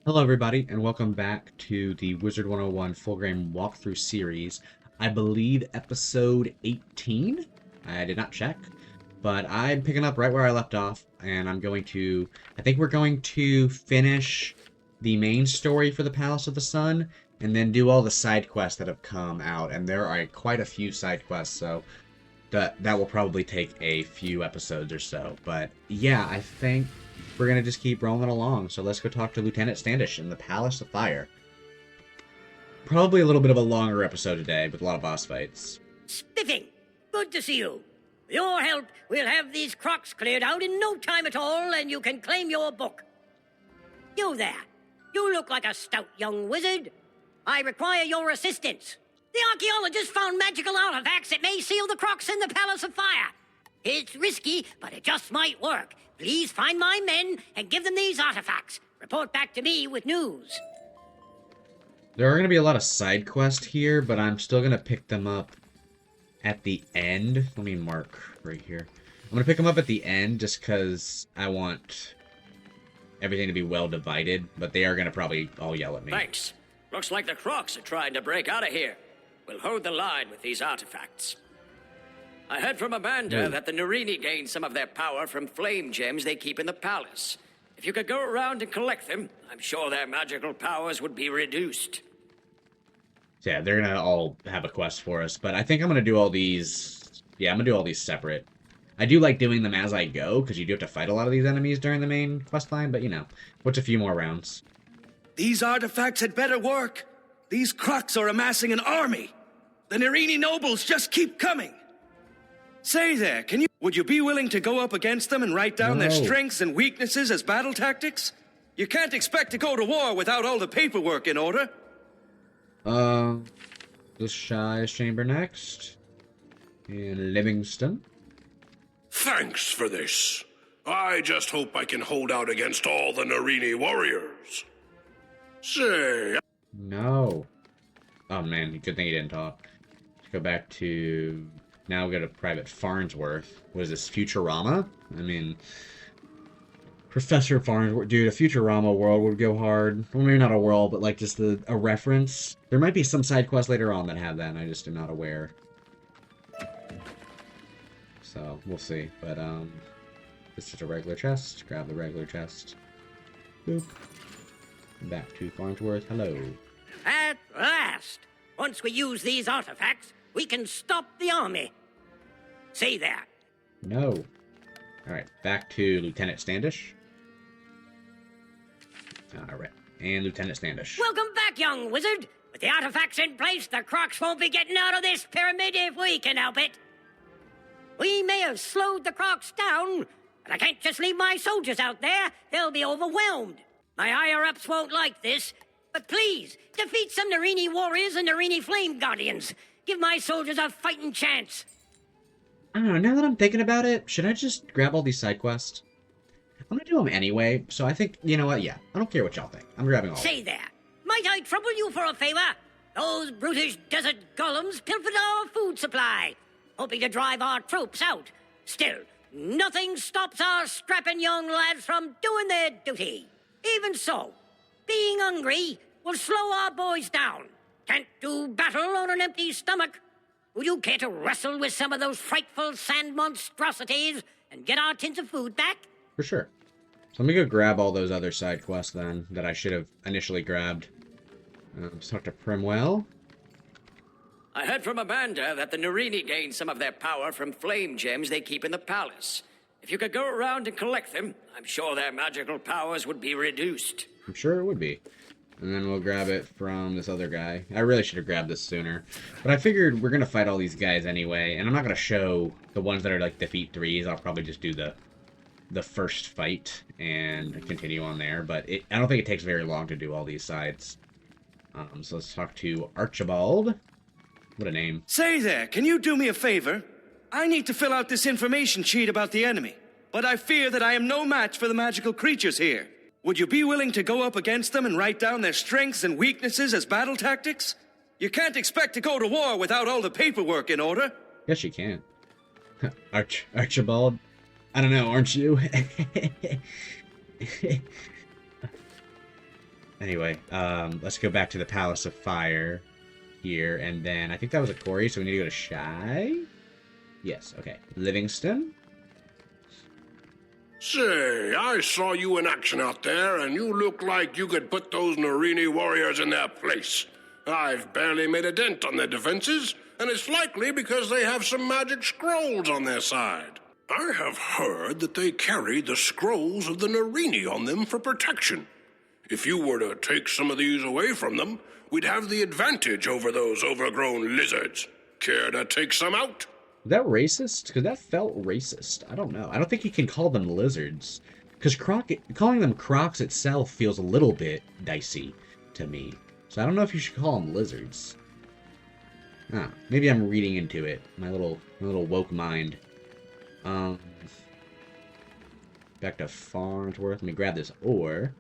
Hello, everybody, and welcome back to the Wizard101 full game walkthrough series. I believe episode 18? I did not check, but I'm picking up right where I left off, and I think we're going to finish the main story for the Palace of the Sun, and then do all the side quests that have come out, and there are quite a few side quests, so that will probably take a few episodes or so. But yeah, I think we're gonna just keep rolling along. So let's go talk to Lieutenant Standish in the Palace of Fire. Probably a little bit of a longer episode today with a lot of boss fights. Spiffing! Good to see you. With your help, we'll have these crocs cleared out in no time at all, and you can claim your book. You there. You look like a stout young wizard. I require your assistance. The archaeologist found magical artifacts that may seal the crocs in the Palace of Fire. It's risky, but it just might work. Please find my men and give them these artifacts. Report back to me with news. There are going to be a lot of side quests here, but I'm still going to pick them up at the end. Let me mark right here. I'm going to pick them up at the end just because I want everything to be well divided, but they are going to probably all yell at me. Thanks. Looks like the Crocs are trying to break out of here. We'll hold the line with these artifacts. I heard from Amanda that the Narini gained some of their power from flame gems they keep in the palace. If you could go around and collect them, I'm sure their magical powers would be reduced. Yeah, they're going to all have a quest for us, but I think I'm going to do all these... Yeah, I'm going to do all these separate. I do like doing them as I go, because you do have to fight a lot of these enemies during the main quest line, but you know, what's a few more rounds? These artifacts had better work. These Crocs are amassing an army. The Narini nobles just keep coming. Say there, would you be willing to go up against them and write down their strengths and weaknesses as battle tactics? You can't expect to go to war without all the paperwork in order. This Shy's Chamber next. And Livingston. Thanks for this. I just hope I can hold out against all the Narini warriors. Say... No. Oh man, good thing he didn't talk. Let's go back to... Now we go to Private Farnsworth. What is this, Futurama? I mean... Professor Farnsworth... Dude, a Futurama world would go hard. Well, maybe not a world, but like just a reference. There might be some side quests later on that have that, and I just am not aware. So, we'll see. But, this is a regular chest. Grab the regular chest. Boop. Back to Farnsworth. Hello. At last! Once we use these artifacts, we can stop the army. Say that. No. Alright, back to Lieutenant Standish. Alright, and Lieutenant Standish. Welcome back, young wizard. With the artifacts in place, the Crocs won't be getting out of this pyramid if we can help it. We may have slowed the Crocs down, but I can't just leave my soldiers out there. They'll be overwhelmed. My higher-ups won't like this, but please, defeat some Narini warriors and Narini flame guardians. Give my soldiers a fighting chance. I don't know, now that I'm thinking about it, should I just grab all these side quests? I'm gonna do them anyway, so I think, you know what, yeah. I don't care what y'all think. I'm grabbing all of them. Say there, might I trouble you for a favor? Those brutish desert golems pilfered our food supply, hoping to drive our troops out. Still, nothing stops our strapping young lads from doing their duty. Even so, being hungry will slow our boys down. Can't do battle on an empty stomach. Would you care to wrestle with some of those frightful sand monstrosities and get our tins of food back? For sure. So let me go grab all those other side quests then, that I should have initially grabbed. Let's talk to Primwell. I heard from Amanda that the Narini gained some of their power from flame gems they keep in the palace. If you could go around and collect them, I'm sure their magical powers would be reduced. I'm sure it would be. And then we'll grab it from this other guy. I really should have grabbed this sooner. But I figured we're going to fight all these guys anyway, and I'm not going to show the ones that are like defeat 3s. I'll probably just do the first fight and continue on there. But I don't think it takes very long to do all these sides. So let's talk to Archibald. What a name. Say there, can you do me a favor? I need to fill out this information sheet about the enemy, but I fear that I am no match for the magical creatures here. Would you be willing to go up against them and write down their strengths and weaknesses as battle tactics? You can't expect to go to war without all the paperwork in order. Yes, you can. Archibald. I don't know, aren't you? Anyway, let's go back to the Palace of Fire here, and then I think that was a quarry, so we need to go to Shy? Yes, okay. Livingston? Say, I saw you in action out there, and you look like you could put those Narini warriors in their place. I've barely made a dent on their defenses, and it's likely because they have some magic scrolls on their side. I have heard that they carry the scrolls of the Narini on them for protection. If you were to take some of these away from them, we'd have the advantage over those overgrown lizards. Care to take some out? Is that racist? Because that felt racist. I don't know. I don't think you can call them lizards. Because calling them crocs itself feels a little bit dicey to me. So I don't know if you should call them lizards. Ah, maybe I'm reading into it. My little woke mind. Back to Farnsworth. Let me grab this ore.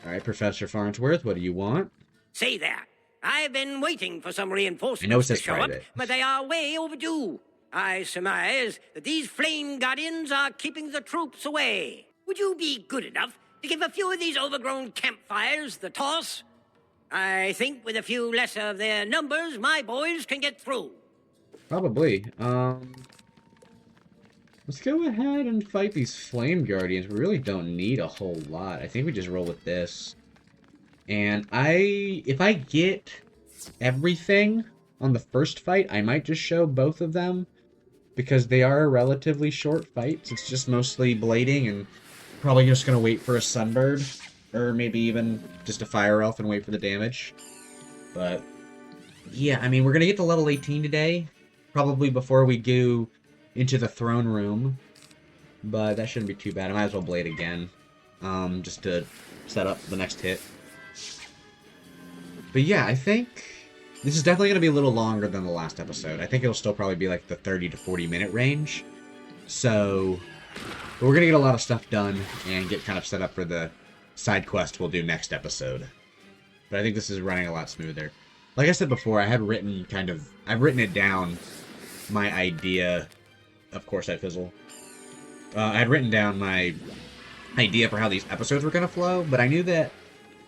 Alright, Professor Farnsworth, what do you want? Say there. I've been waiting for some I know it reinforcements to says show private. up, but they are way overdue. I surmise that these flame guardians are keeping the troops away. Would you be good enough to give a few of these overgrown campfires the toss? I think with a few less of their numbers, my boys can get through. Probably. Let's go ahead and fight these Flame Guardians. We really don't need a whole lot. I think we just roll with this. And if I get everything on the first fight, I might just show both of them. Because they are relatively short fights. It's just mostly blading and probably just going to wait for a Sunbird. Or maybe even just a Fire Elf and wait for the damage. But, yeah, I mean, we're going to get to level 18 today. Probably before we go into the throne room. But that shouldn't be too bad. I might as well blade again. Just to set up the next hit. But yeah, I think this is definitely going to be a little longer than the last episode. I think it'll still probably be like the 30 to 40 minute range. So, but we're going to get a lot of stuff done and get kind of set up for the side quest we'll do next episode. But I think this is running a lot smoother. Like I said before, I've written it down, my idea. Of course I fizzle. I had written down my idea for how these episodes were going to flow, but I knew that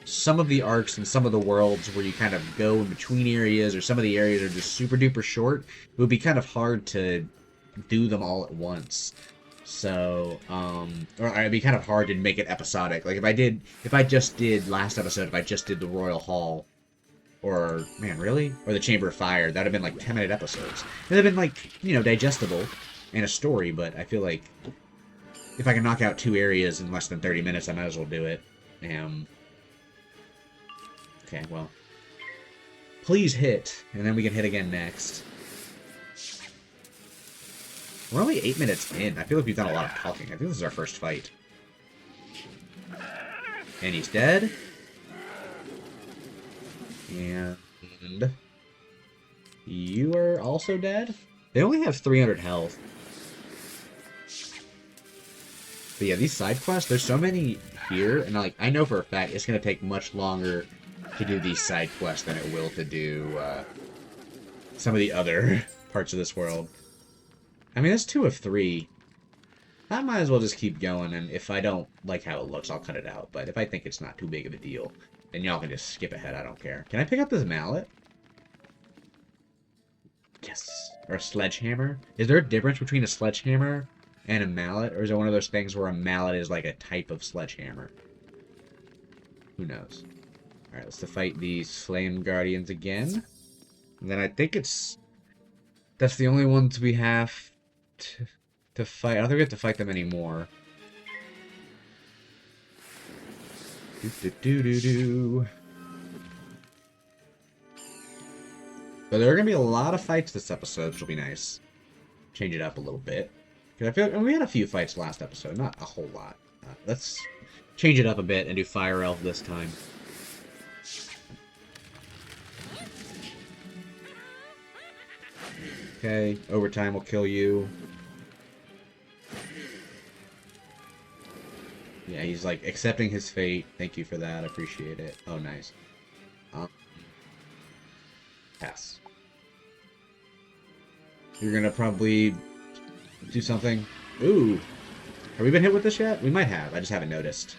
some of the arcs and some of the worlds where you kind of go in between areas, or some of the areas are just super duper short, it would be kind of hard to do them all at once. So, or it'd be kind of hard to make it episodic. Like if I just did last episode, if I just did the Royal Hall, or, man, really? Or the Chamber of Fire, that would have been like 10-minute episodes. It would have been like, you know, digestible and a story, but I feel like if I can knock out 2 areas in less than 30 minutes, I might as well do it. Okay, well, please hit, and then we can hit again next. We're only 8 minutes in. I feel like we've done a lot of talking. I think this is our first fight. And he's dead. And you are also dead? They only have 300 health. But yeah, these side quests, there's so many here, and like I know for a fact it's going to take much longer to do these side quests than it will to do some of the other parts of this world. I mean, that's 2 of 3. I might as well just keep going, and if I don't like how it looks, I'll cut it out. But if I think it's not too big of a deal, then y'all can just skip ahead, I don't care. Can I pick up this mallet? Yes. Or a sledgehammer? Is there a difference between a sledgehammer and a mallet? Or is it one of those things where a mallet is like a type of sledgehammer? Who knows? Alright, let's fight these Flame Guardians again. And then I think that's the only ones we have to fight. I don't think we have to fight them anymore. But there are going to be a lot of fights this episode, which will be nice. Change it up a little bit. Because I feel like we had a few fights last episode, not a whole lot. Let's change it up a bit and do Fire Elf this time. Okay, overtime will kill you. Yeah, he's like accepting his fate. Thank you for that. I appreciate it. Oh, nice. Pass. You're gonna probably do something. Ooh. Have we been hit with this yet? We might have. I just haven't noticed.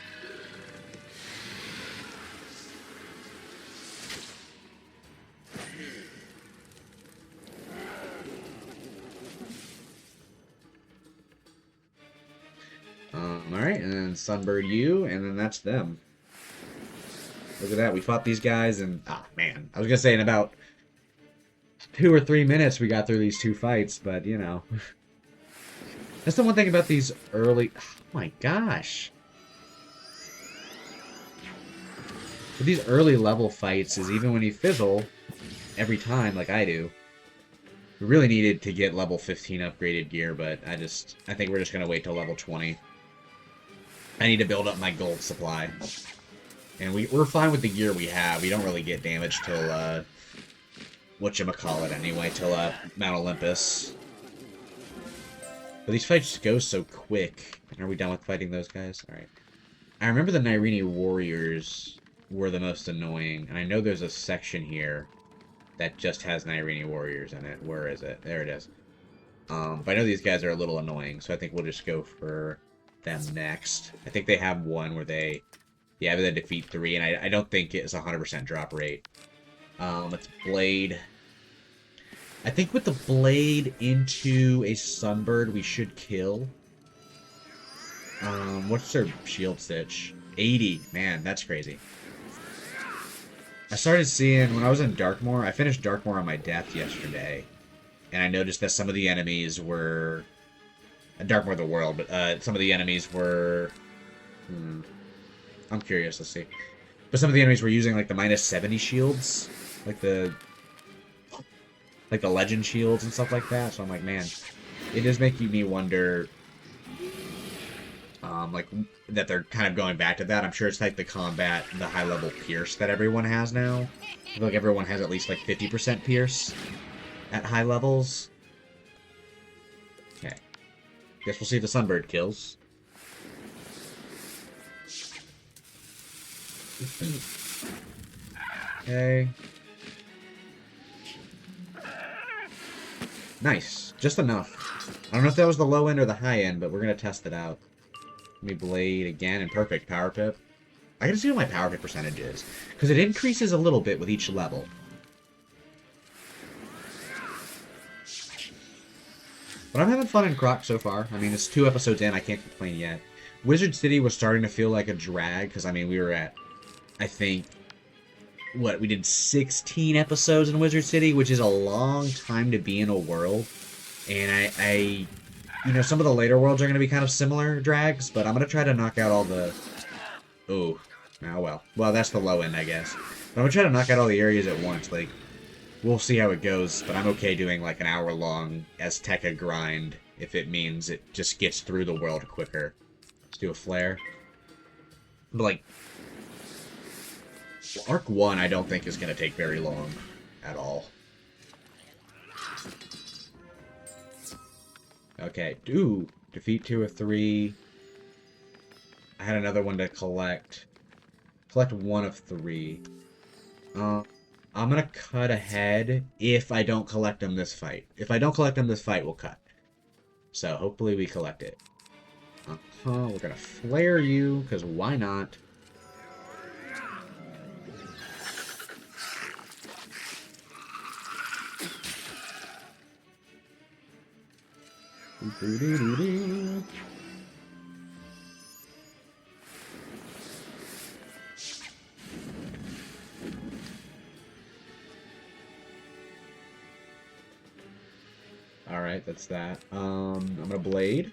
then Sunbird you, and then that's them. Look at that, we fought these guys, and... ah, man. I was gonna say in about 2 or 3 minutes we got through these 2 fights, but, you know. That's the one thing about these early... oh my gosh. With these early level fights is even when you fizzle every time, like I do. We really needed to get level 15 upgraded gear, but I think we're just gonna wait till level 20. I need to build up my gold supply. And we're fine with the gear we have. We don't really get damage till, whatchamacallit anyway, till, Mount Olympus. But these fights go so quick. Are we done with fighting those guys? Alright. I remember the Nyrene warriors were the most annoying, and I know there's a section here that just has Nyrene warriors in it. Where is it? There it is. But I know these guys are a little annoying, so I think we'll just go for them next. I think they have one where they... yeah, they defeat 3, and I don't think it's 100% drop rate. Let's Blade. I think with the Blade into a Sunbird, we should kill. What's their shield stitch? 80. Man, that's crazy. I started seeing, when I was in Darkmoor, I finished Darkmoor on my death yesterday. And I noticed that some of the enemies were... Darkmoor the world, but some of the enemies were... I'm curious, let's see. But some of the enemies were using, like, the -70 shields. Like the legend shields and stuff like that. So I'm like, man, it is making me wonder... like, that they're kind of going back to that. I'm sure it's like the combat, the high-level Pierce that everyone has now. I feel like everyone has at least, like, 50% Pierce at high levels. Okay. Guess we'll see if the Sunbird kills. Okay. Nice. Just enough. I don't know if that was the low end or the high end, but we're going to test it out. Let me Blade again and perfect Power Pip. I gotta see what my Power Pip percentage is, because it increases a little bit with each level. But I'm having fun in Croc so far. I mean, it's 2 episodes in, I can't complain yet. Wizard City was starting to feel like a drag, because, I mean, we were at, I think, what, we did 16 episodes in Wizard City, which is a long time to be in a world. And you know, some of the later worlds are going to be kind of similar drags, but I'm going to try to knock out all the... oh, well. Well, that's the low end, I guess. But I'm going to try to knock out all the areas at once. Like, we'll see how it goes, but I'm okay doing, like, an hour-long Azteca grind if it means it just gets through the world quicker. Let's do a flare. But, like, Arc 1 I don't think is going to take very long at all. Okay, ooh, defeat 2 of 3. I had another one to collect. Collect 1 of 3. I'm gonna cut ahead if I don't collect them this fight. If I don't collect them this fight, we'll cut. So, hopefully we collect it. We're gonna flare you, because why not? Alright, that's that. I'm gonna Blade.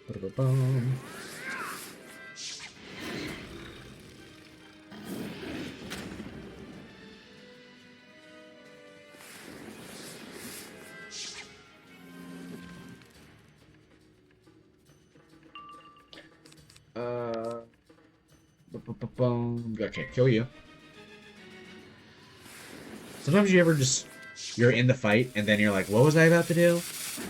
Ba-da-ba-bum. Okay, kill you. Sometimes you ever just... you're in the fight, and then you're like, what was I about to do?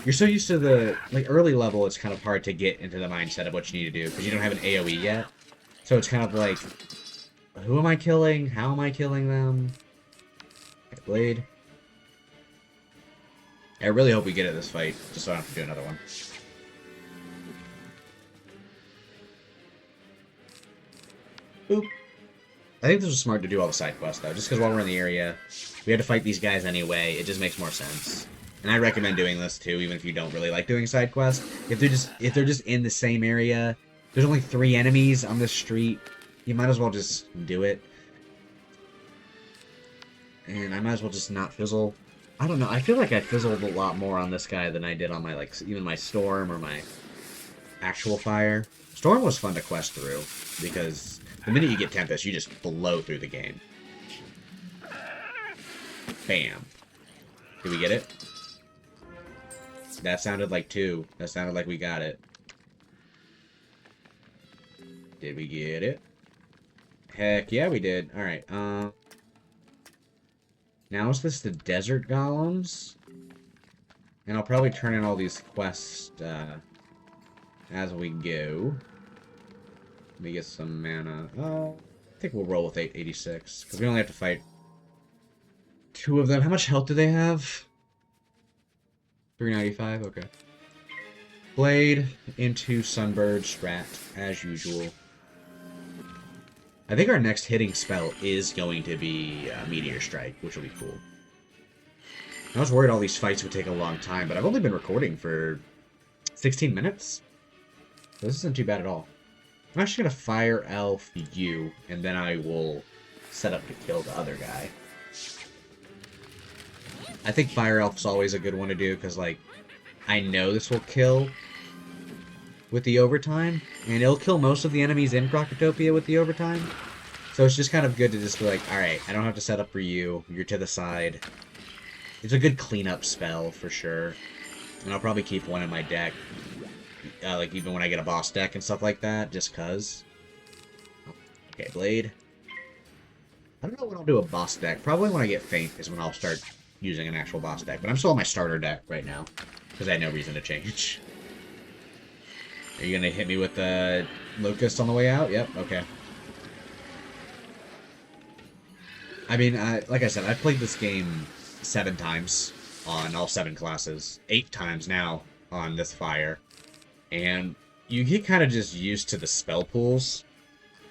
You're so used to the... like, early level, it's kind of hard to get into the mindset of what you need to do, because you don't have an AoE yet. So it's kind of like, who am I killing? How am I killing them? Okay, Blade. I really hope we get it this fight, just so I don't have to do another one. Boop. I think this was smart to do all the side quests, though, just because while we're in the area, we had to fight these guys anyway. It just makes more sense. And I recommend doing this, too, even if you don't really like doing side quests. If they're just in the same area, there's only 3 enemies on the street, you might as well just do it. And I might as well just not fizzle. I don't know, I feel like I fizzled a lot more on this guy than I did on my, like, even my Storm or my actual fire. Storm was fun to quest through, because the minute you get Tempest, you just blow through the game. Bam. Did we get it? That sounded like 2. That sounded like we got it. Did we get it? Heck yeah, we did. Alright, now is this the desert golems? And I'll probably turn in all these quests, as we go. Let me get some mana. Oh, I think we'll roll with 886, because we only have to fight 2 of them. How much health do they have? 395, okay. Blade into Sunbird Strat, as usual. I think our next hitting spell is going to be Meteor Strike, which will be cool. I was worried all these fights would take a long time, but I've only been recording for 16 minutes. So this isn't too bad at all. I'm actually going to Fire Elf you, and then I will set up to kill the other guy. I think Fire Elf's always a good one to do, because, like, I know this will kill with the overtime, and it'll kill most of the enemies in Crocotopia with the overtime. So it's just kind of good to just be like, alright, I don't have to set up for you, you're to the side. It's a good cleanup spell, for sure. And I'll probably keep one in my deck, like even when I get a boss deck and stuff like that, just cuz. Okay, Blade. I don't know when I'll do a boss deck. Probably when I get Faint is when I'll start using an actual boss deck. But I'm still on my starter deck right now, because I had no reason to change. Are you gonna hit me with the Locust on the way out? Yep, okay. I mean, like I said, I've played this game 7 times on all 7 classes. 8 times now on this fire. And you get kind of just used to the spell pools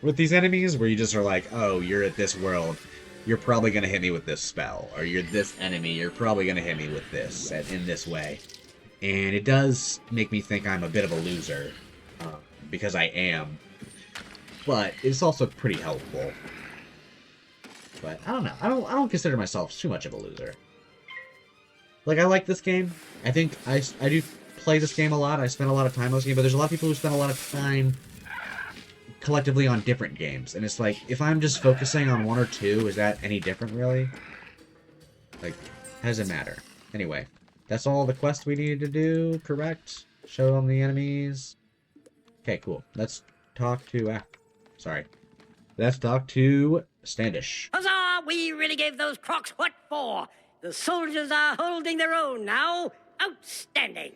with these enemies, where you just are like, oh, you're at this world, you're probably gonna hit me with this spell. Or you're this enemy, you're probably gonna hit me with this, in this way. And it does make me think I'm a bit of a loser, because I am. But it's also pretty helpful. But I don't know. I don't consider myself too much of a loser. Like, I like this game. I think I do play this game a lot. I spend a lot of time on this game, but there's a lot of people who spend a lot of time collectively on different games. And it's like, if I'm just focusing on 1 or 2, is that any different, really? Like, how does it matter? Anyway. That's all the quests we needed to do, correct? Show them the enemies. Okay, cool. Let's talk to... sorry. Let's talk to Standish. Huzzah! We really gave those crocs what for. The soldiers are holding their own now. Outstanding.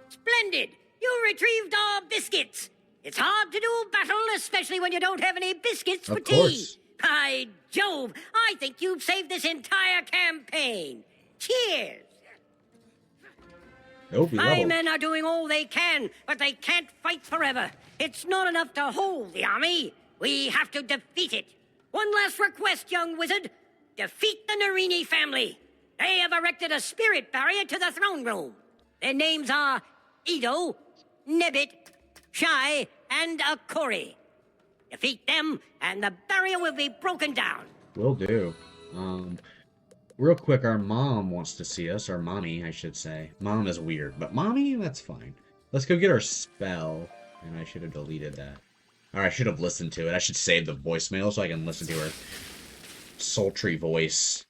Splendid! You retrieved our biscuits. It's hard to do battle, especially when you don't have any biscuits for tea. Of course. By Jove, I think you've saved this entire campaign. Cheers! Nope, My men are doing all they can, but they can't fight forever. It's not enough to hold the army. We have to defeat it. One last request, young wizard. Defeat the Narini family. They have erected a spirit barrier to the throne room. Their names are Edo, Nebbit, Shai, and Akori. Defeat them, and the barrier will be broken down. Will do. Real quick, our mom wants to see us. Our mommy, I should say. Mom is weird, but mommy, that's fine. Let's go get our spell. And I should have deleted that. Or I should have listened to it. I should save the voicemail so I can listen to her sultry voice.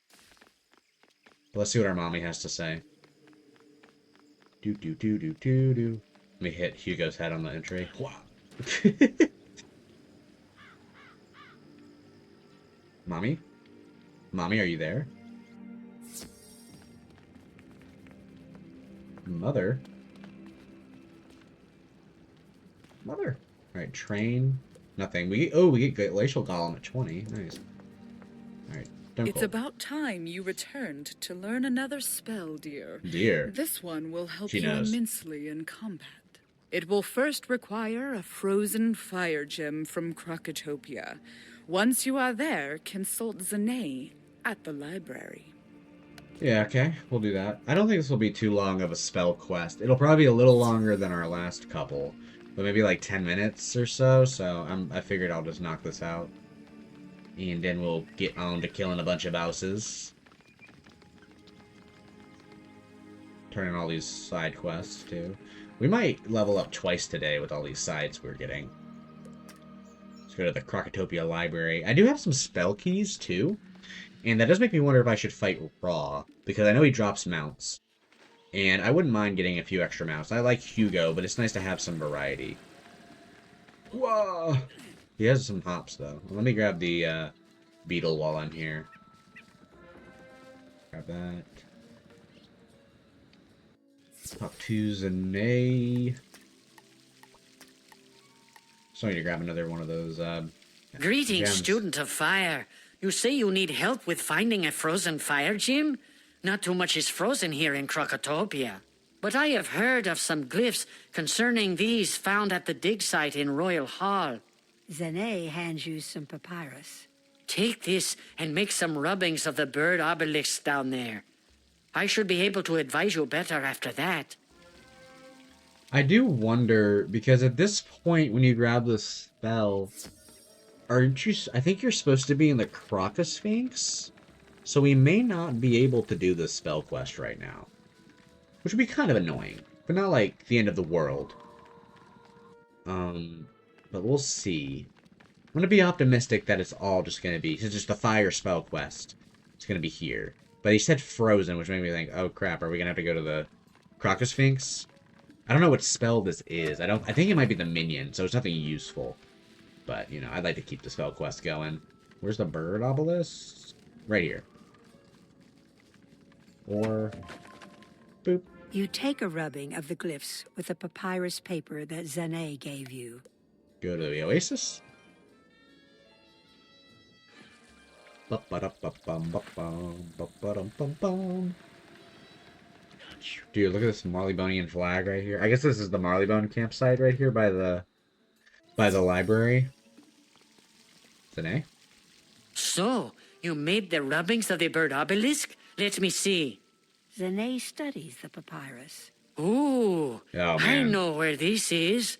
Let's see what our mommy has to say. Do. Let me hit Hugo's head on the entry. Wow. Mommy? Mommy, are you there? Mother? Mother. Alright, train. Nothing. We get Glacial Golem at 20. Nice. Alright, It's about time you returned to learn another spell, dear. Dear. This one will help She you knows. immensely in combat. It will first require a frozen fire gem from Crocotopia. Once you are there, consult Zane at the library. Yeah, okay, we'll do that. I don't think this will be too long of a spell quest. It'll probably be a little longer than our last couple, but maybe like 10 minutes or so, I figured I'll just knock this out. And then we'll get on to killing a bunch of bosses. Turning all these side quests, too. We might level up twice today with all these sides we're getting. Let's go to the Krokotopia Library. I do have some spell keys, too. And that does make me wonder if I should fight Raw, because I know he drops mounts. And I wouldn't mind getting a few extra mounts. I like Hugo, but it's nice to have some variety. Whoa! He has some hops, though. Let me grab the beetle while I'm here. Grab that. Talk to Zane. So I need to grab another one of those, Greetings, gems. student of fire. You say you need help with finding a frozen fire gem? Not too much is frozen here in Krokotopia. But I have heard of some glyphs concerning these found at the dig site in Royal Hall. Zane hands you some papyrus. Take this and make some rubbings of the bird obelisks down there. I should be able to advise you better after that. I do wonder, because at this point, when you grab the spell, aren't you... I think you're supposed to be in the Crocosphinx? So we may not be able to do this spell quest right now. Which would be kind of annoying, but not like the end of the world. But we'll see. I'm going to be optimistic that it's all just going to be... It's just the fire spell quest. It's going to be here. But he said frozen, which made me think, oh crap, are we going to have to go to the Crocosphinx? I don't know what spell this is. I think it might be the minion, so it's nothing useful. But, you know, I'd like to keep the spell quest going. Where's the bird obelisk? Right here. Or... boop. You take a rubbing of the glyphs with the papyrus paper that Zane gave you. Go to the oasis. Dude, look at this Marleybonian flag right here. I guess this is the Marleybone campsite right here by the library. Zane? So, you made the rubbings of the bird obelisk? Let me see. Zane studies the papyrus. Ooh, Oh, I man. know where this is.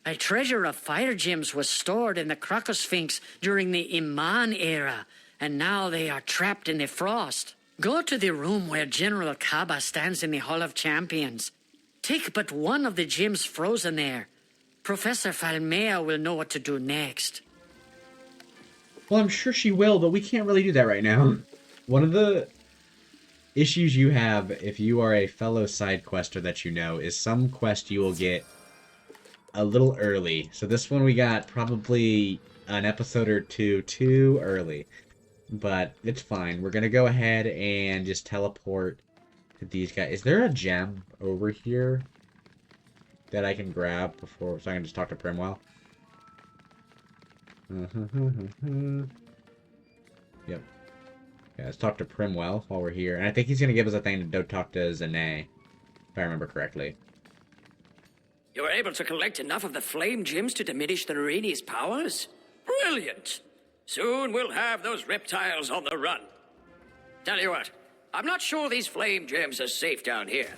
A treasure of fire gems was stored in the Crocosphinx during the Iman era, and now they are trapped in the frost. Go to the room where General Kaba stands in the Hall of Champions. Take but one of the gems frozen there. Professor Falmea will know what to do next. Well, I'm sure she will, but we can't really do that right now. One of the issues you have if you are a fellow side quester that you know is some quest you will get a little early. So this one we got probably an episode or two too early. But it's fine. We're going to go ahead and just teleport to these guys. Is there a gem over here that I can grab before, so I can just talk to Primwell? Yep. Yeah, let's talk to Primwell while we're here. And I think he's going to give us a thing to go talk to Zane, if I remember correctly. You were able to collect enough of the flame gems to diminish the Narini's powers? Brilliant! Soon we'll have those reptiles on the run. Tell you what, I'm not sure these flame gems are safe down here.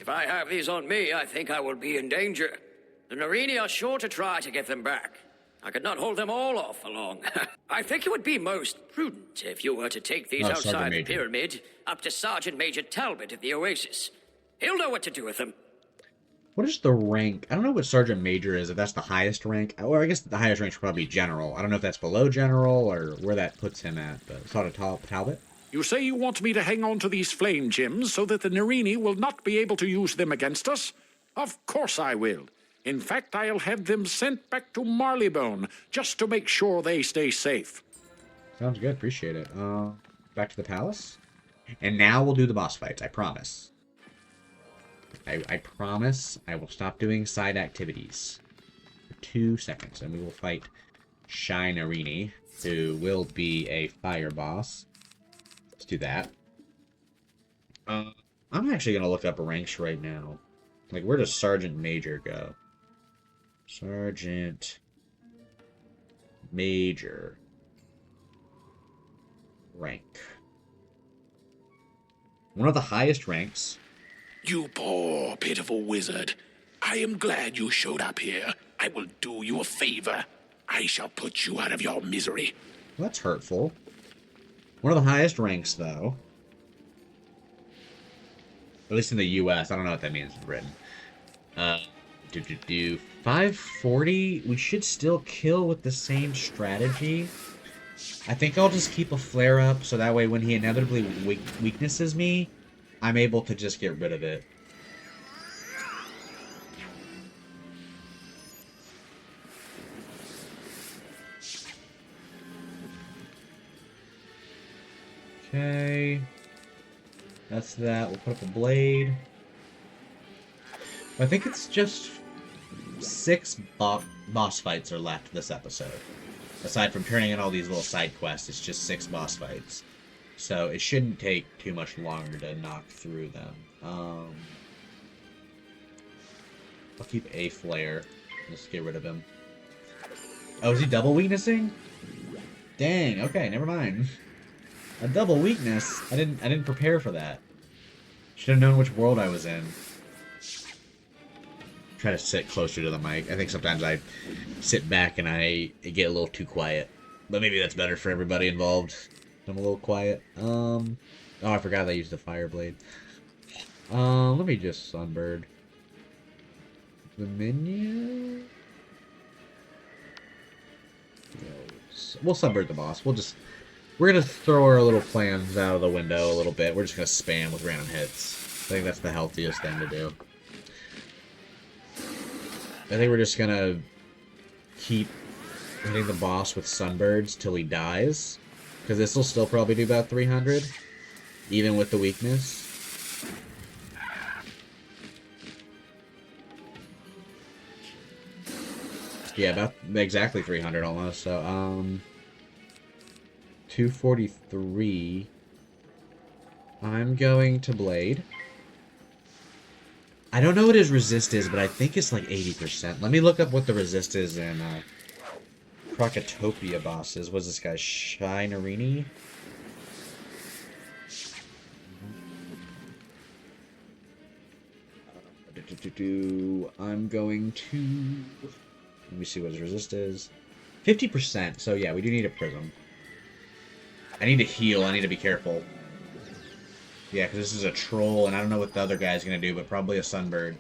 If I have these on me, I think I will be in danger. The Narini are sure to try to get them back. I could not hold them all off for long. I think it would be most prudent if you were to take these Sergeant outside the Major. pyramid up to Sergeant Major Talbot at the Oasis. He'll know what to do with them. What is the rank? I don't know what Sergeant Major is, if that's the highest rank. Or I guess the highest rank should probably be General. I don't know if that's below General or where that puts him at, but Sergeant Talbot? You say you want me to hang on to these flame gems so that the Narini will not be able to use them against us? Of course I will. In fact, I'll have them sent back to Marleybone just to make sure they stay safe. Sounds good, appreciate it. Back to the palace? And now we'll do the boss fights, I promise. I promise I will stop doing side activities for 2 seconds, and we will fight Narini, who will be a fire boss. Let's do that. I'm actually going to look up ranks right now. Like, where does Sergeant Major go? Sergeant Major. rank. One of the highest ranks. You poor, pitiful wizard. I am glad you showed up here. I will do you a favor. I shall put you out of your misery. Well, that's hurtful. One of the highest ranks, though. At least in the U.S. I don't know what that means in Britain. 540. We should still kill with the same strategy. I think I'll just keep a flare up, so that way when he inevitably weaknesses me, I'm able to just get rid of it. Okay. That's that. We'll put up a blade. I think it's just 6 boss fights are left this episode. Aside from turning in all these little side quests, it's just 6 boss fights. So it shouldn't take too much longer to knock through them. I'll keep a flare. Let's get rid of him. Oh, is he double weaknessing? Dang, okay, never mind. A double weakness? I didn't prepare for that. Should have known which world I was in. Try to sit closer to the mic. I think sometimes I sit back and I get a little too quiet. But maybe that's better for everybody involved. I'm a little quiet. Oh, I forgot I used the fire blade. Let me just sunbird. The minion? We'll sunbird the boss. We're gonna throw our little plans out of the window a little bit. We're just gonna spam with random hits. I think that's the healthiest thing to do. I think we're just gonna keep hitting the boss with sunbirds till he dies. Because this will still probably do about 300. Even with the weakness. Yeah, about exactly 300 almost. So, 243. I'm going to blade. I don't know what his resist is, but I think it's like 80%. Let me look up what the resist is in Crocotopia bosses. What's this guy? Shy Narini? I'm going to... Let me see what his resist is. 50%. So yeah, we do need a prism. I need to heal. I need to be careful. Yeah, because this is a troll, and I don't know what the other guy's going to do, but probably a sunbird.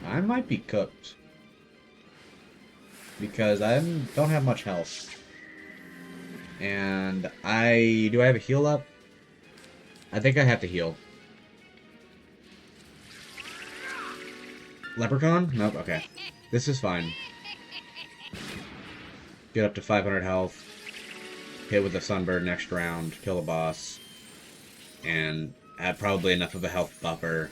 I might be cooked. Because I don't have much health. And do I have a heal up? I think I have to heal. Leprechaun? Nope, okay. This is fine. Get up to 500 health. Hit with a sunbird next round. Kill the boss. And add probably enough of a health buffer.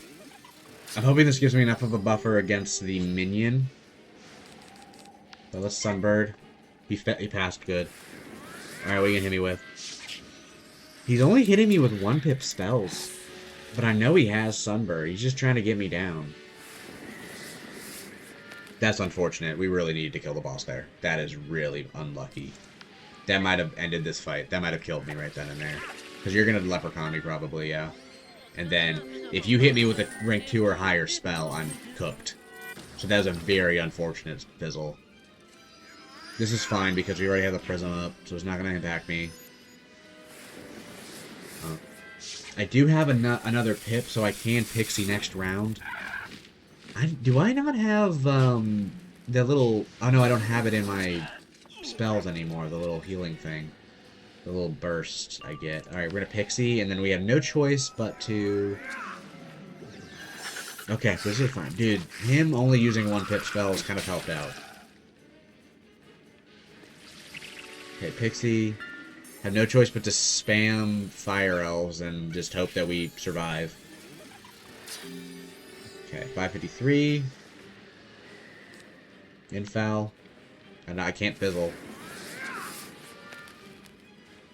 I'm hoping this gives me enough of a buffer against the minion. So let's sunbird. He passed good. Alright, what are you gonna hit me with? He's only hitting me with 1-pip spells. But I know he has sunbird. He's just trying to get me down. That's unfortunate. We really needed to kill the boss there. That is really unlucky. That might have ended this fight. That might have killed me right then and there. Because you're going to leprechaun me probably, yeah. And then, if you hit me with a rank 2 or higher spell, I'm cooked. So that was a very unfortunate fizzle. This is fine because we already have the prism up, so it's not going to impact me. I do have another pip, so I can pixie next round. Do I not have, the little... Oh, no, I don't have it in my spells anymore, the little healing thing. The little burst I get. Alright, we're gonna pixie, and then we have no choice but to... Okay, this is fine. Dude, him only using 1-pip spells kind of helped out. Okay, pixie. Have no choice but to spam fire elves and just hope that we survive. Okay, 553. Infoul. And I can't fizzle.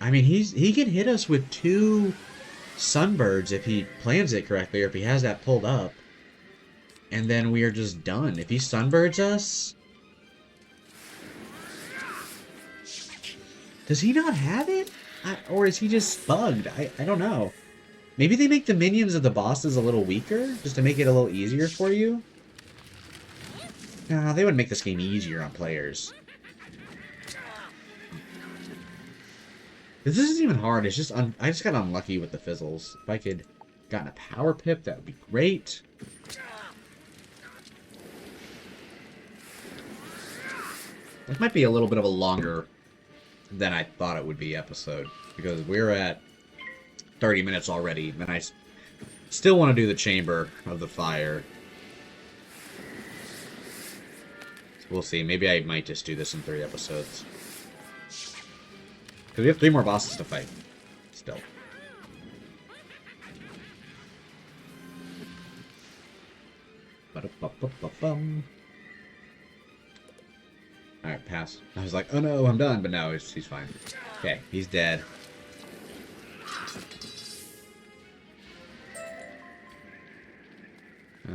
I mean, he can hit us with 2 sunbirds if he plans it correctly, or if he has that pulled up. and then we are just done. If he sunbirds us... Does he not have it? Or is he just bugged? I don't know. Maybe they make the minions of the bosses a little weaker, just to make it a little easier for you? Nah, they would make this game easier on players. This isn't even hard, it's just... I just got unlucky with the fizzles. If I could gotten a power pip, that would be great. This might be a little bit of a longer than I thought it would be episode, because we're at 30 minutes already, and I still want to do the Chamber of the Fire. We'll see. Maybe I might just do this in 3 episodes. Because we have 3 more bosses to fight. Still. Ba-da-ba-ba-ba-bum. Alright, pass. I was like, oh no, I'm done. But no, he's fine. Okay, he's dead.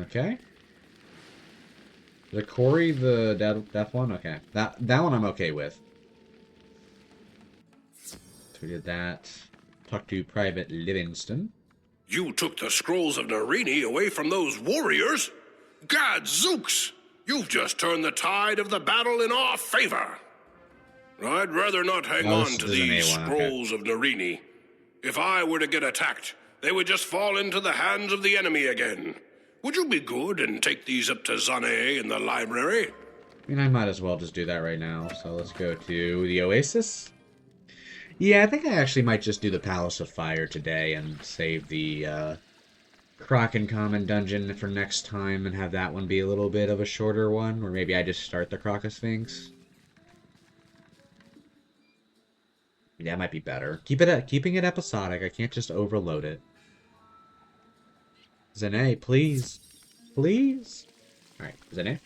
Okay. The Corey, the death one? Okay. That one I'm okay with. So we did that. Talk to Private Livingston. You took the scrolls of Narini away from those warriors? Gadzooks! You've just turned the tide of the battle in our favor. I'd rather not hang on to these scrolls of Narini. If I were to get attacked, they would just fall into the hands of the enemy again. Would you be good and take these up to Zane in the library? I mean, I might as well just do that right now. So let's go to the Oasis. Yeah, I think I actually might just do the Palace of Fire today and save the Kraken Common Dungeon for next time and have that one be a little bit of a shorter one. Or maybe I just start the Crocus Sphinx. Yeah, that might be better. Keeping it episodic. I can't just overload it. Zane, please. Please? Alright, Zane?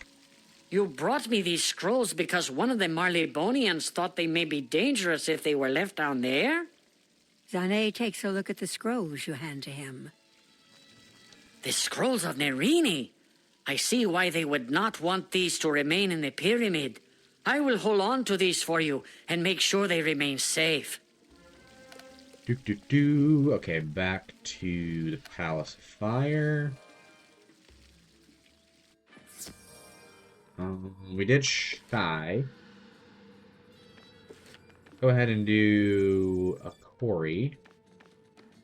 You brought me these scrolls because one of the Marleybonians thought they may be dangerous if they were left down there? Zane takes a look at the scrolls you hand to him. The scrolls of Narini. I see why they would not want these to remain in the pyramid. I will hold on to these for you and make sure they remain safe. Okay, back to the Palace of Fire. We did Shy. Go ahead and do a Corey.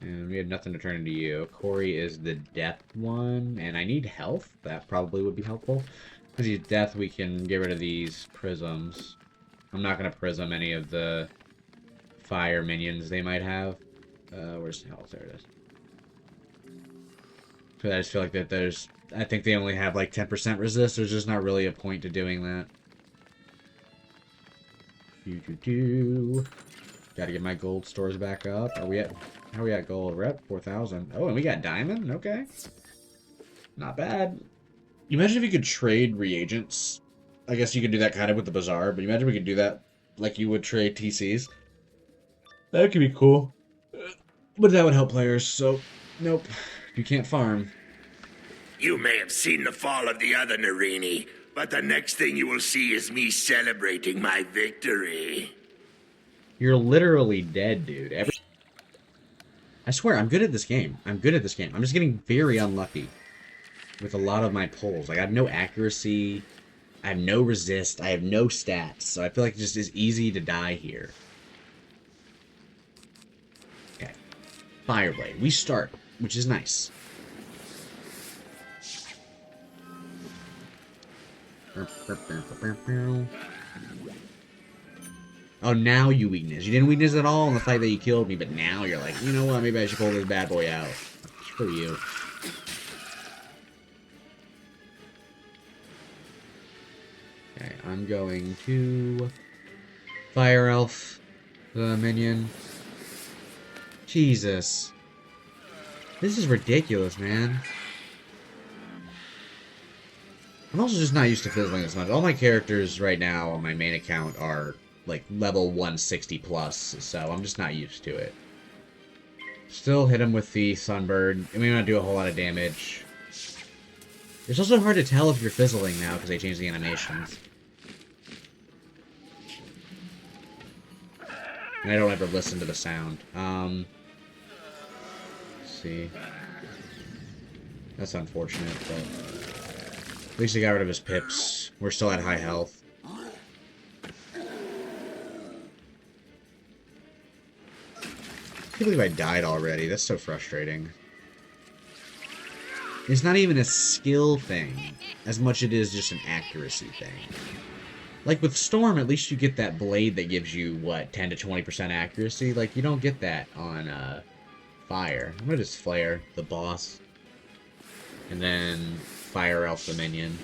And we had nothing to turn into you. Corey is the death one, and I need health. That probably would be helpful. Because he's death, we can get rid of these prisms. I'm not going to prism any of the fire minions they might have. Where's the health? There it is. So I just feel like that there's... I think they only have like 10% resist. There's just not really a point to doing that. Gotta get my gold stores back up. Are we at... How are we at gold? We're at 4,000. Oh, and we got diamond? Okay. Not bad. You imagine if you could trade reagents? I guess you could do that kind of with the bazaar, but imagine we could do that like you would trade TCs. That could be cool. But that would help players, so... Nope. You can't farm. You may have seen the fall of the other Narini, but the next thing you will see is me celebrating my victory. You're literally dead, dude. I swear, I'm good at this game. I'm good at this game. I'm just getting very unlucky with a lot of my pulls. Like, I have no accuracy, I have no resist, I have no stats, so I feel like it just is easy to die here. Okay. Fireblade. We start, which is nice. Oh, now you weakness. You didn't weakness at all in the fight that you killed me, but now you're like, you know what, maybe I should pull this bad boy out. Screw you. Okay, I'm going to Fire Elf, the minion. Jesus. This is ridiculous, man. I'm also just not used to fizzling as much. All my characters right now on my main account are like level 160 plus, so I'm just not used to it. Still hit him with the Sunbird, and we don't do a whole lot of damage. It's also hard to tell if you're fizzling now because they changed the animations. And I don't ever listen to the sound. Let's see. That's unfortunate, but at least he got rid of his pips. We're still at high health. I can't believe I died already. That's so frustrating. It's not even a skill thing, as much it is just an accuracy thing. Like with Storm, at least you get that blade that gives you, what, 10 to 20% accuracy? Like, you don't get that on, Fire. I'm gonna just flare the boss. And then fire elf the minion.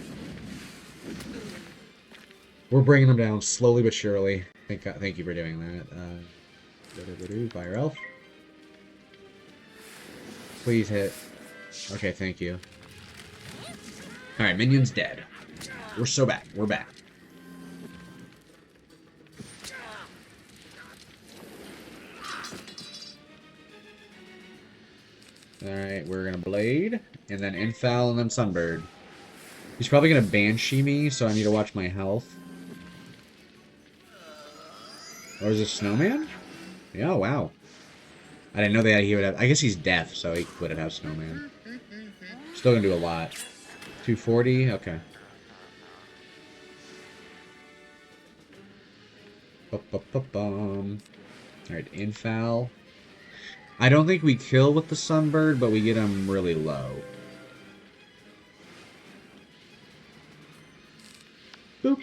We're bringing them down slowly but surely. Thank you for doing that. Fire elf. Please hit. Okay, thank you. Alright, minion's dead. We're so back. We're back. Alright, we're gonna Blade, and then Infal, and then Sunbird. He's probably gonna Banshee me, so I need to watch my health. Or is it Snowman? Yeah, wow. I didn't know that he would have... I guess he's deaf, so he would have Snowman. Still gonna do a lot. 240? Okay. Alright, Infal. I don't think we kill with the Sunbird, but we get him really low. Boop.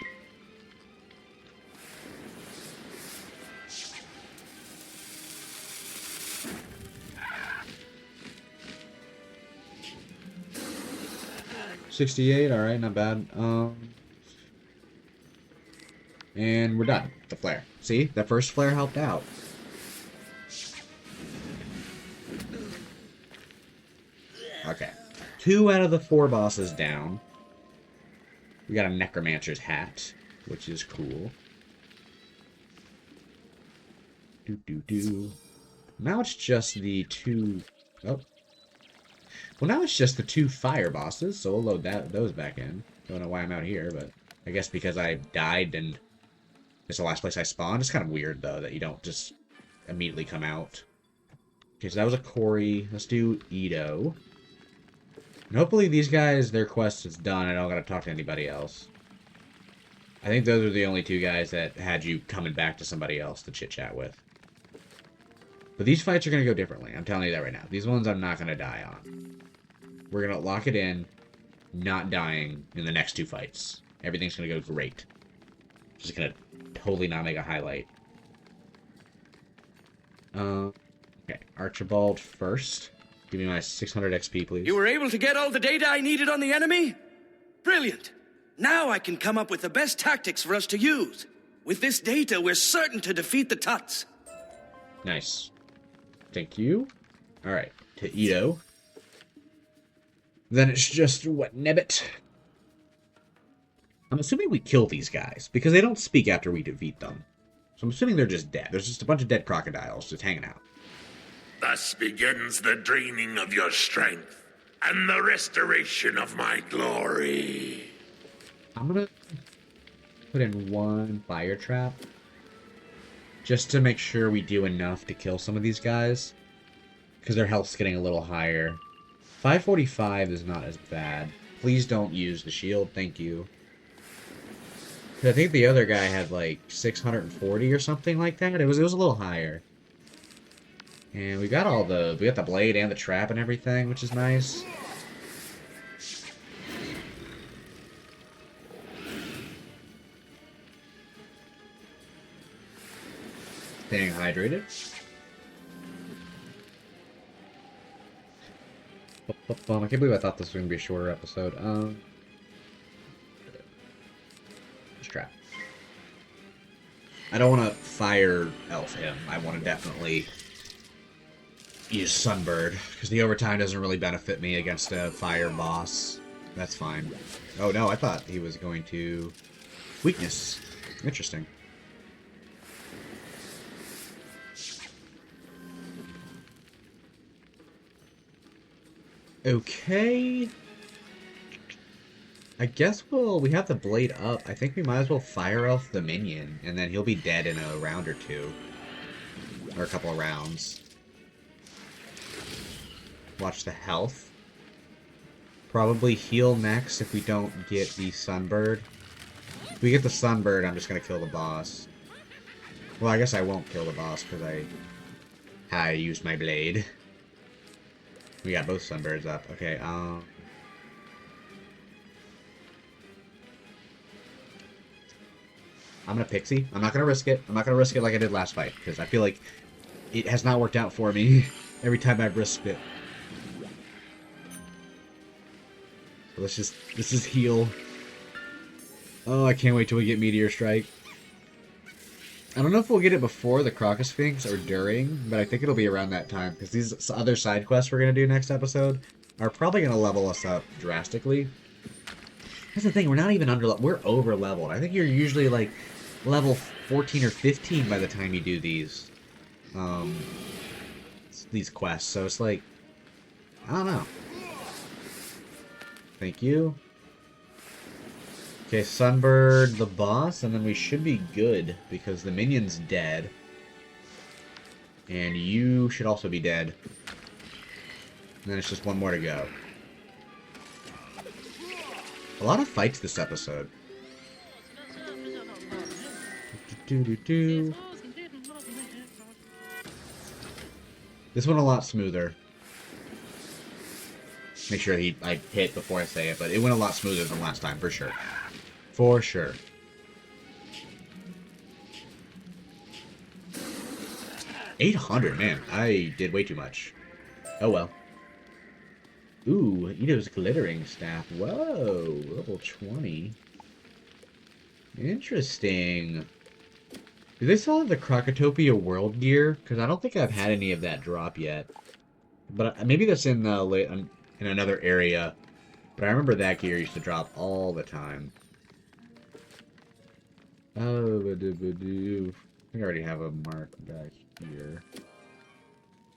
$68, alright, not bad. And we're done. The flare. See? That first flare helped out. Okay. 2 out of the 4 bosses down. We got a Necromancer's hat, which is cool. Now it's just the 2... Oh. Well, now it's just the 2 fire bosses, so we'll load those back in. Don't know why I'm out here, but I guess because I died and it's the last place I spawned. It's kind of weird, though, that you don't just immediately come out. Okay, so that was a Cory. Let's do Ito. And hopefully these guys, their quest is done. I don't gotta talk to anybody else. I think those are the only 2 guys that had you coming back to somebody else to chit-chat with. But these fights are gonna go differently. I'm telling you that right now. These ones I'm not gonna die on. We're gonna lock it in, not dying in the next 2 fights. Everything's gonna go great. Just gonna totally not make a highlight. Okay, Archibald first. Give me my 600 XP, please. You were able to get all the data I needed on the enemy? Brilliant! Now I can come up with the best tactics for us to use. With this data, we're certain to defeat the Tuts. Nice. Thank you. Alright, to Ito. Then it's just, what, Nebbit? I'm assuming we kill these guys, because they don't speak after we defeat them. So I'm assuming they're just dead. There's just a bunch of dead crocodiles just hanging out. Thus begins the draining of your strength, and the restoration of my glory. I'm gonna put in 1 fire trap, just to make sure we do enough to kill some of these guys, because their health's getting a little higher. 545 is not as bad. Please don't use the shield, thank you. I think the other guy had like 640 or something like that. It was a little higher. And we got we got the blade and the trap and everything, which is nice. Staying hydrated. I can't believe I thought this was going to be a shorter episode. Trap. I don't want to fire elf him. I want to definitely use Sunbird, because the overtime doesn't really benefit me against a fire boss. That's fine. Oh no, I thought he was going to... Weakness. Interesting. Okay. I guess we have the blade up. I think we might as well fire elf the minion, and then he'll be dead in a round or two. Or a couple of rounds. Watch the health. Probably heal next if we don't get the Sunbird. If we get the Sunbird, I'm just gonna kill the boss. Well, I guess I won't kill the boss because I used my blade. We got both Sunbirds up. Okay, I'm gonna Pixie. I'm not gonna risk it. I'm not gonna risk it like I did last fight, because I feel like it has not worked out for me every time I've risked it. So let's just heal. Oh, I can't wait till we get Meteor Strike. I don't know if we'll get it before the Crocosphinx or during, but I think it'll be around that time, because these other side quests we're going to do next episode are probably going to level us up drastically. That's the thing, we're not even we're over leveled. I think you're usually like level 14 or 15 by the time you do these quests, so it's like, I don't know. Thank you. Okay, Sunbird the boss, and then we should be good, because the minion's dead. And you should also be dead. And then it's just one more to go. A lot of fights this episode. This one a lot smoother. Make sure I hit before I say it, but it went a lot smoother than last time, for sure. For sure. $800, man. I did way too much. Oh well. Ooh, Ito's glittering staff. Whoa, level 20. Interesting. Do they still have the Crocotopia World Gear? Because I don't think I've had any of that drop yet. But maybe that's in another area. But I remember that gear used to drop all the time. Oh, I think I already have a mark back here.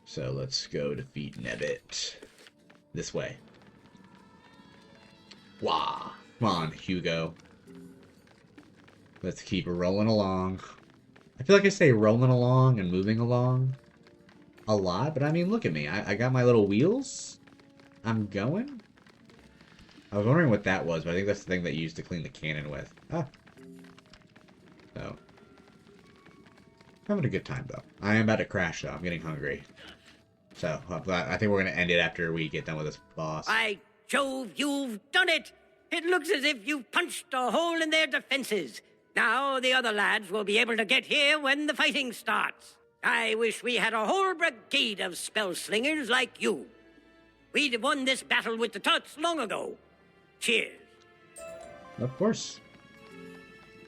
So let's go defeat Nebbit. This way. Wah! Come on, Hugo. Let's keep rolling along. I feel like I say rolling along and moving along a lot, but I mean, look at me. I got my little wheels. I'm going. I was wondering what that was, but I think that's the thing that you used to clean the cannon with. Ah. So. Having a good time, though. I am about to crash, though. I'm getting hungry. So, I think we're going to end it after we get done with this boss. By Jove, you've done it! It looks as if you've punched a hole in their defenses. Now the other lads will be able to get here when the fighting starts. I wish we had a whole brigade of spell slingers like you. We'd have won this battle with the Tuts long ago. Cheers. Of course.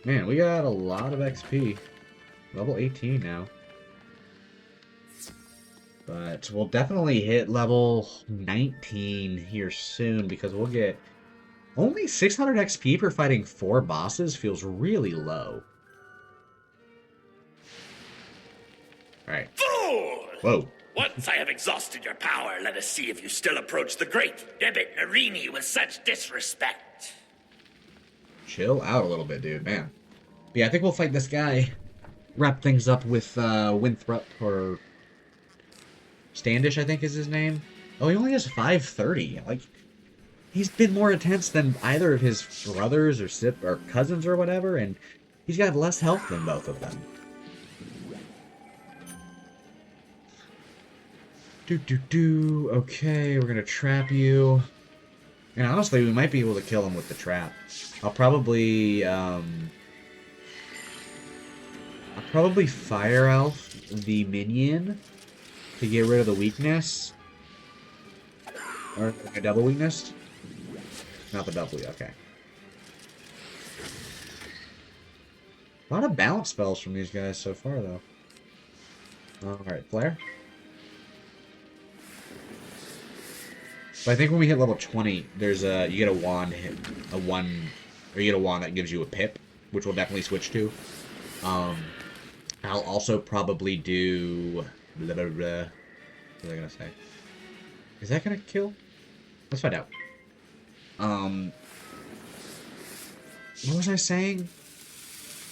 Man, we got a lot of XP. Level 18 now. But we'll definitely hit level 19 here soon, because we'll get only 600 XP for fighting 4 bosses. Feels really low. Alright. Fool! Whoa. Once I have exhausted your power, let us see if you still approach the great Nebbit Narini with such disrespect. Chill out a little bit, dude, man. But yeah, I think we'll fight this guy. Wrap things up with Winthrop, or Standish, I think is his name. Oh, he only has 530. Like, he's been more intense than either of his brothers or cousins or whatever, and he's got less health than both of them. Okay, we're gonna trap you. And honestly, we might be able to kill him with the trap. I'll probably Fire Elf the minion to get rid of the weakness. Or a double weakness? Not the double, okay. A lot of balance spells from these guys so far, though. Alright, Flare. But I think when we hit level 20, there's you get a wand you get a wand that gives you a pip, which we'll definitely switch to. I'll also probably do blah, blah, blah. What was I gonna say? Is that gonna kill? Let's find out. What was I saying?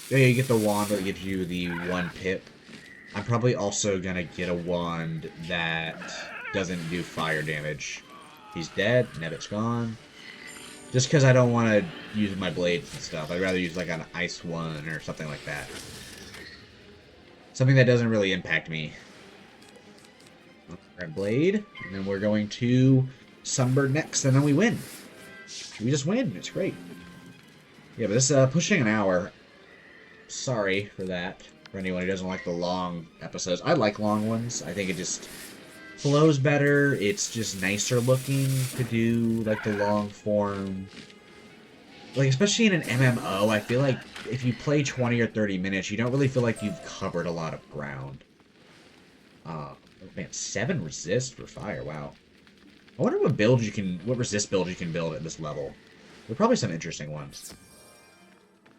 Yeah, you get the wand that gives you the 1 pip. I'm probably also gonna get a wand that doesn't do fire damage. He's dead. Nebbit's gone. Just because I don't want to use my blades and stuff. I'd rather use like an ice one or something like that. Something that doesn't really impact me. Red blade. And then we're going to Sunbird next, and then we win. We just win. It's great. Yeah, but this pushing an hour. Sorry for that. For anyone who doesn't like the long episodes. I like long ones. I think it just flows better. It's just nicer looking to do like the long form. Like, especially in an MMO, I feel like if you play 20 or 30 minutes, you don't really feel like you've covered a lot of ground. Oh man, 7 resist for fire, wow. I wonder what resist build you can build at this level. There are probably some interesting ones.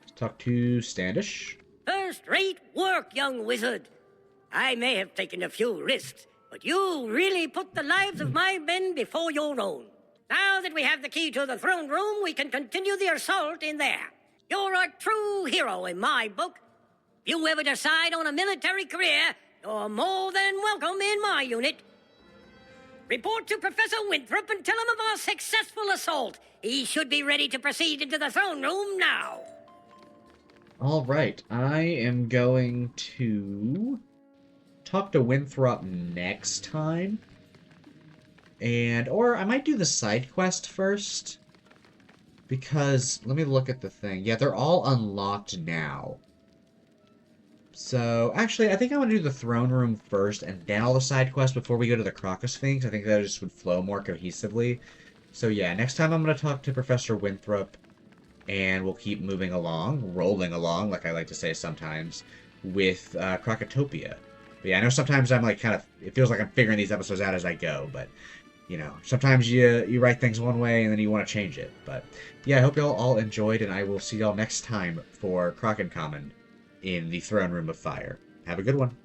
Let's talk to Standish. First-rate work, young wizard. I may have taken a few risks, but you really put the lives of my men before your own. Now that we have the key to the throne room, we can continue the assault in there. You're a true hero in my book. If you ever decide on a military career, you're more than welcome in my unit. Report to Professor Winthrop and tell him of our successful assault. He should be ready to proceed into the throne room now. Alright, I am going to talk to Winthrop next time. Or I might do the side quest first. Because, let me look at the thing. Yeah, they're all unlocked now. So, actually, I think I want to do the throne room first and then all the side quests before we go to the Crocus-Sphinx. I think that just would flow more cohesively. So yeah, next time I'm going to talk to Professor Winthrop, and we'll keep moving along, rolling along, like I like to say sometimes, with Crocotopia. But yeah, I know sometimes I'm like it feels like I'm figuring these episodes out as I go, but, you know, sometimes you write things one way and then you want to change it. But yeah, I hope y'all all enjoyed, and I will see y'all next time for Croc and Common in the Throne Room of Fire. Have a good one.